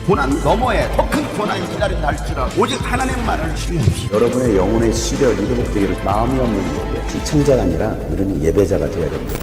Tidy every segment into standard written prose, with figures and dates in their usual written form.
고난 너머에 더 큰 고난이 기다린다 할지라도 오직 하나님만을 신뢰하십시오. 여러분의 영혼의 시력이 회복되기를 마음이 없는 예배, 시청자가 아니라 우리는 예배자가 되어야 됩니다.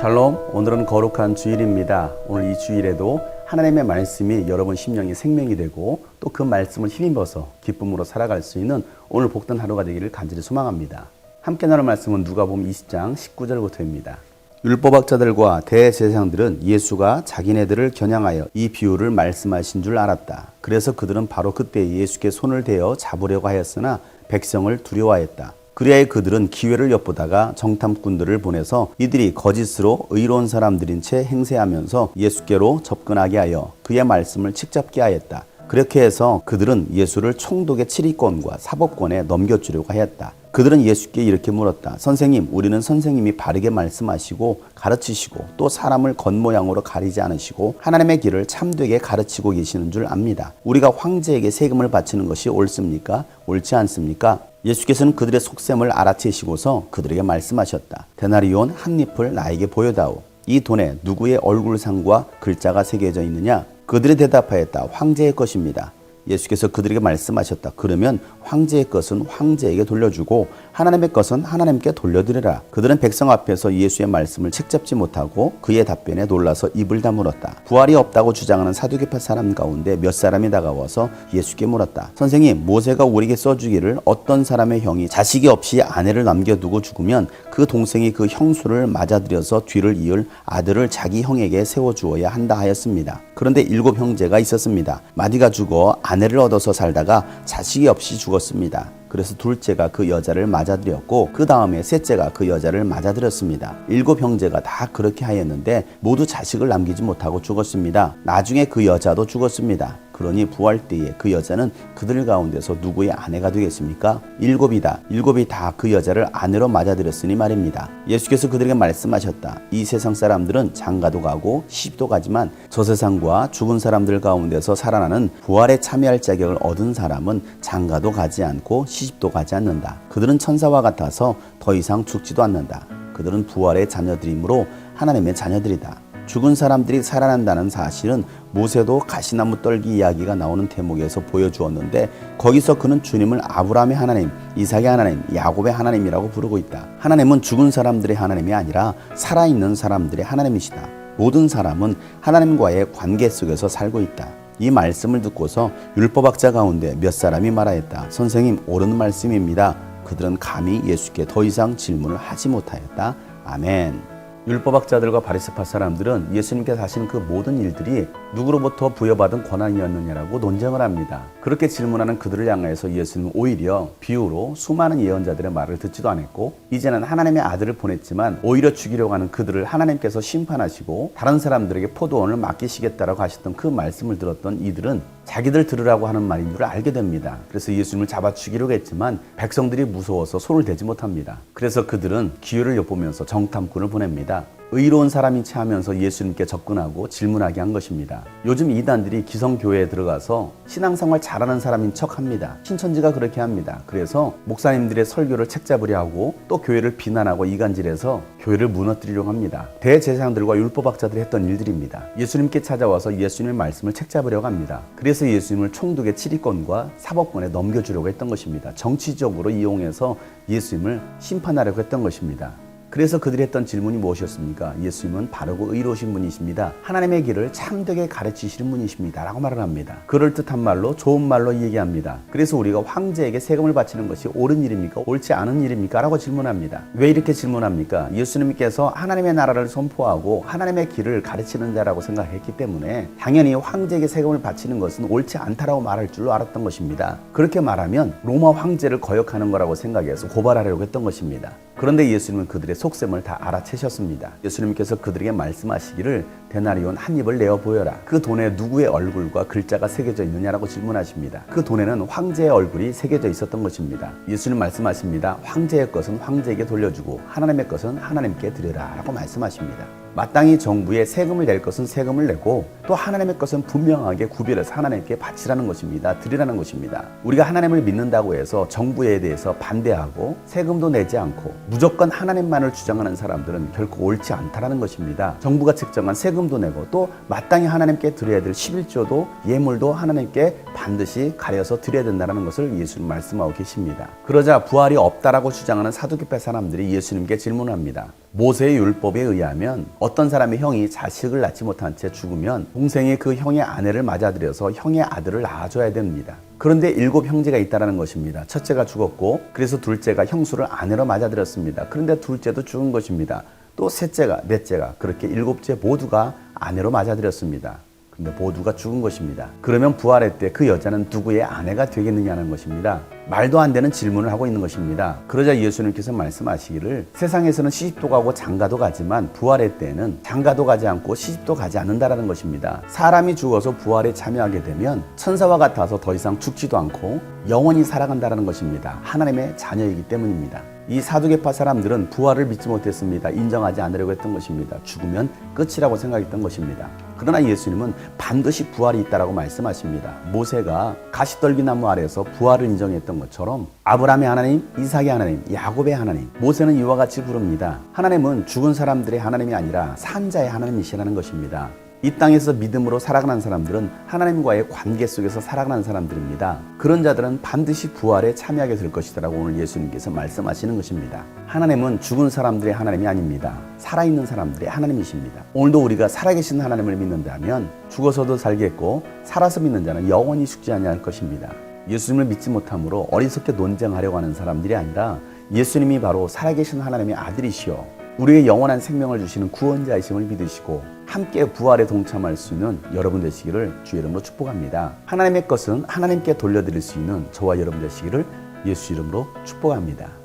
샬롬, 오늘은 거룩한 주일입니다. 오늘 이 주일에도 하나님의 말씀이 여러분 심령의 생명이 되고 또 그 말씀을 힘입어서 기쁨으로 살아갈 수 있는 오늘 복된 하루가 되기를 간절히 소망합니다. 함께 나눌 말씀은 누가복음 20장 19절부터입니다. 율법학자들과 대제사장들은 예수가 자기네들을 겨냥하여 이 비유를 말씀하신 줄 알았다. 그래서 그들은 바로 그때 예수께 손을 대어 잡으려고 하였으나 백성을 두려워하였다. 그리하여 그들은 기회를 엿보다가 정탐꾼들을 보내서 이들이 거짓으로 의로운 사람들인 채 행세하면서 예수께로 접근하게 하여 그의 말씀을 책잡게 하였다. 그렇게 해서 그들은 예수를 총독의 치리권과 사법권에 넘겨주려고 하였다. 그들은 예수께 이렇게 물었다. 선생님, 우리는 선생님이 바르게 말씀하시고 가르치시고 또 사람을 겉모양으로 가리지 않으시고 하나님의 길을 참되게 가르치고 계시는 줄 압니다. 우리가 황제에게 세금을 바치는 것이 옳습니까? 옳지 않습니까? 예수께서는 그들의 속셈을 알아채시고서 그들에게 말씀하셨다. 데나리온 한 잎을 나에게 보여다오. 이 돈에 누구의 얼굴상과 글자가 새겨져 있느냐? 그들이 대답하였다. 황제의 것입니다. 예수께서 그들에게 말씀하셨다. 그러면 황제의 것은 황제에게 돌려주고 하나님의 것은 하나님께 돌려드리라. 그들은 백성 앞에서 예수의 말씀을 책잡지 못하고 그의 답변에 놀라서 입을 다물었다. 부활이 없다고 주장하는 사두개파 사람 가운데 몇 사람이 다가와서 예수께 물었다. 선생님, 모세가 우리에게 써주기를 어떤 사람의 형이 자식이 없이 아내를 남겨두고 죽으면 그 동생이 그 형수를 맞아들여서 뒤를 이을 아들을 자기 형에게 세워주어야 한다 하였습니다. 그런데 7 형제가 있었습니다. 마디가 죽어 아내를 얻어서 살다가 자식이 없이 죽었습니다. 그래서 둘째가 그 여자를 맞아들였고 그 다음에 셋째가 그 여자를 맞아들였습니다. 7 형제가 다 그렇게 하였는데 모두 자식을 남기지 못하고 죽었습니다. 나중에 그 여자도 죽었습니다. 그러니 부활 때에 그 여자는 그들 가운데서 누구의 아내가 되겠습니까? 7이다. 7이 다 그 여자를 아내로 맞아들였으니 말입니다. 예수께서 그들에게 말씀하셨다. 이 세상 사람들은 장가도 가고 시집도 가지만 저 세상과 죽은 사람들 가운데서 살아나는 부활에 참여할 자격을 얻은 사람은 장가도 가지 않고 시집도 가지 않는다. 그들은 천사와 같아서 더 이상 죽지도 않는다. 그들은 부활의 자녀들이므로 하나님의 자녀들이다. 죽은 사람들이 살아난다는 사실은 모세도 가시나무 떨기 이야기가 나오는 대목에서 보여주었는데 거기서 그는 주님을 아브라함의 하나님, 이삭의 하나님, 야곱의 하나님이라고 부르고 있다. 하나님은 죽은 사람들의 하나님이 아니라 살아있는 사람들의 하나님이시다. 모든 사람은 하나님과의 관계 속에서 살고 있다. 이 말씀을 듣고서 율법학자 가운데 몇 사람이 말하였다. 선생님, 옳은 말씀입니다. 그들은 감히 예수께 더 이상 질문을 하지 못하였다. 아멘. 율법학자들과 바리새파 사람들은 예수님께서 하시는 그 모든 일들이 누구로부터 부여받은 권한이었느냐라고 논쟁을 합니다. 그렇게 질문하는 그들을 향해서 예수님은 오히려 비유로 수많은 예언자들의 말을 듣지도 않았고 이제는 하나님의 아들을 보냈지만 오히려 죽이려고 하는 그들을 하나님께서 심판하시고 다른 사람들에게 포도원을 맡기시겠다라고 하셨던 그 말씀을 들었던 이들은 자기들 들으라고 하는 말인 줄 알게 됩니다. 그래서 예수님을 잡아 죽이려고 했지만 백성들이 무서워서 손을 대지 못합니다. 그래서 그들은 기회를 엿보면서 정탐꾼을 보냅니다. 의로운 사람인 채 하면서 예수님께 접근하고 질문하게 한 것입니다. 요즘 이단들이 기성교회에 들어가서 신앙생활 잘하는 사람인 척합니다. 신천지가 그렇게 합니다. 그래서 목사님들의 설교를 책잡으려 하고 또 교회를 비난하고 이간질해서 교회를 무너뜨리려고 합니다. 대제사장들과 율법학자들이 했던 일들입니다. 예수님께 찾아와서 예수님의 말씀을 책잡으려고 합니다. 그래서 예수님을 총독의 치리권과 사법권에 넘겨주려고 했던 것입니다. 정치적으로 이용해서 예수님을 심판하려고 했던 것입니다. 그래서 그들이 했던 질문이 무엇이었습니까? 예수님은 바르고 의로우신 분이십니다. 하나님의 길을 참되게 가르치시는 분이십니다. 라고 말을 합니다. 그럴듯한 말로 좋은 말로 얘기합니다. 그래서 우리가 황제에게 세금을 바치는 것이 옳은 일입니까? 옳지 않은 일입니까? 라고 질문합니다. 왜 이렇게 질문합니까? 예수님께서 하나님의 나라를 선포하고 하나님의 길을 가르치는 자라고 생각했기 때문에 당연히 황제에게 세금을 바치는 것은 옳지 않다라고 말할 줄로 알았던 것입니다. 그렇게 말하면 로마 황제를 거역하는 거라고 생각해서 고발하려고 했던 것입니다. 그런데 예수님은 그들의 속셈을 다 알아채셨습니다. 예수님께서 그들에게 말씀하시기를 데나리온 한 입을 내어 보여라. 그 돈에 누구의 얼굴과 글자가 새겨져 있느냐라고 질문하십니다. 그 돈에는 황제의 얼굴이 새겨져 있었던 것입니다. 예수님 말씀하십니다. 황제의 것은 황제에게 돌려주고 하나님의 것은 하나님께 드리라 라고 말씀하십니다. 마땅히 정부에 세금을 낼 것은 세금을 내고 또 하나님의 것은 분명하게 구별해서 하나님께 바치라는 것입니다. 드리라는 것입니다. 우리가 하나님을 믿는다고 해서 정부에 대해서 반대하고 세금도 내지 않고 무조건 하나님만을 주장하는 사람들은 결코 옳지 않다라는 것입니다. 정부가 책정한 세금도 내고 또 마땅히 하나님께 드려야 될 11조도 예물도 하나님께 반드시 가려서 드려야 된다는 것을 예수님 말씀하고 계십니다. 그러자 부활이 없다라고 주장하는 사두개파 사람들이 예수님께 질문합니다. 모세의 율법에 의하면 어떤 사람의 형이 자식을 낳지 못한 채 죽으면 동생이 그 형의 아내를 맞아들여서 형의 아들을 낳아줘야 됩니다. 그런데 7 형제가 있다는 것입니다. 첫째가 죽었고 그래서 둘째가 형수를 아내로 맞아들였습니다. 그런데 둘째도 죽은 것입니다. 또 셋째가, 넷째가 그렇게 7째 모두가 아내로 맞아들였습니다. 근데 모두가 죽은 것입니다. 그러면 부활의 때 그 여자는 누구의 아내가 되겠느냐는 것입니다. 말도 안 되는 질문을 하고 있는 것입니다. 그러자 예수님께서 말씀하시기를 세상에서는 시집도 가고 장가도 가지만 부활의 때에는 장가도 가지 않고 시집도 가지 않는다라는 것입니다. 사람이 죽어서 부활에 참여하게 되면 천사와 같아서 더 이상 죽지도 않고 영원히 살아간다는 것입니다. 하나님의 자녀이기 때문입니다. 이 사두개파 사람들은 부활을 믿지 못했습니다. 인정하지 않으려고 했던 것입니다. 죽으면 끝이라고 생각했던 것입니다. 그러나 예수님은 반드시 부활이 있다라고 말씀하십니다. 모세가 가시떨기나무 아래에서 부활을 인정했던 것처럼 아브라함의 하나님, 이삭의 하나님, 야곱의 하나님, 모세는 이와 같이 부릅니다. 하나님은 죽은 사람들의 하나님이 아니라 산자의 하나님이시라는 것입니다. 이 땅에서 믿음으로 살아가는 사람들은 하나님과의 관계 속에서 살아가는 사람들입니다. 그런 자들은 반드시 부활에 참여하게 될 것이다라고 오늘 예수님께서 말씀하시는 것입니다. 하나님은 죽은 사람들의 하나님이 아닙니다. 살아있는 사람들의 하나님이십니다. 오늘도 우리가 살아계신 하나님을 믿는다면 죽어서도 살겠고 살아서 믿는 자는 영원히 죽지 아니할 것입니다. 예수님을 믿지 못함으로 어리석게 논쟁하려고 하는 사람들이 아니라 예수님이 바로 살아계신 하나님의 아들이시오 우리의 영원한 생명을 주시는 구원자이심을 믿으시고 함께 부활에 동참할 수 있는 여러분 되시기를 주의 이름으로 축복합니다. 하나님의 것은 하나님께 돌려드릴 수 있는 저와 여러분 되시기를 예수 이름으로 축복합니다.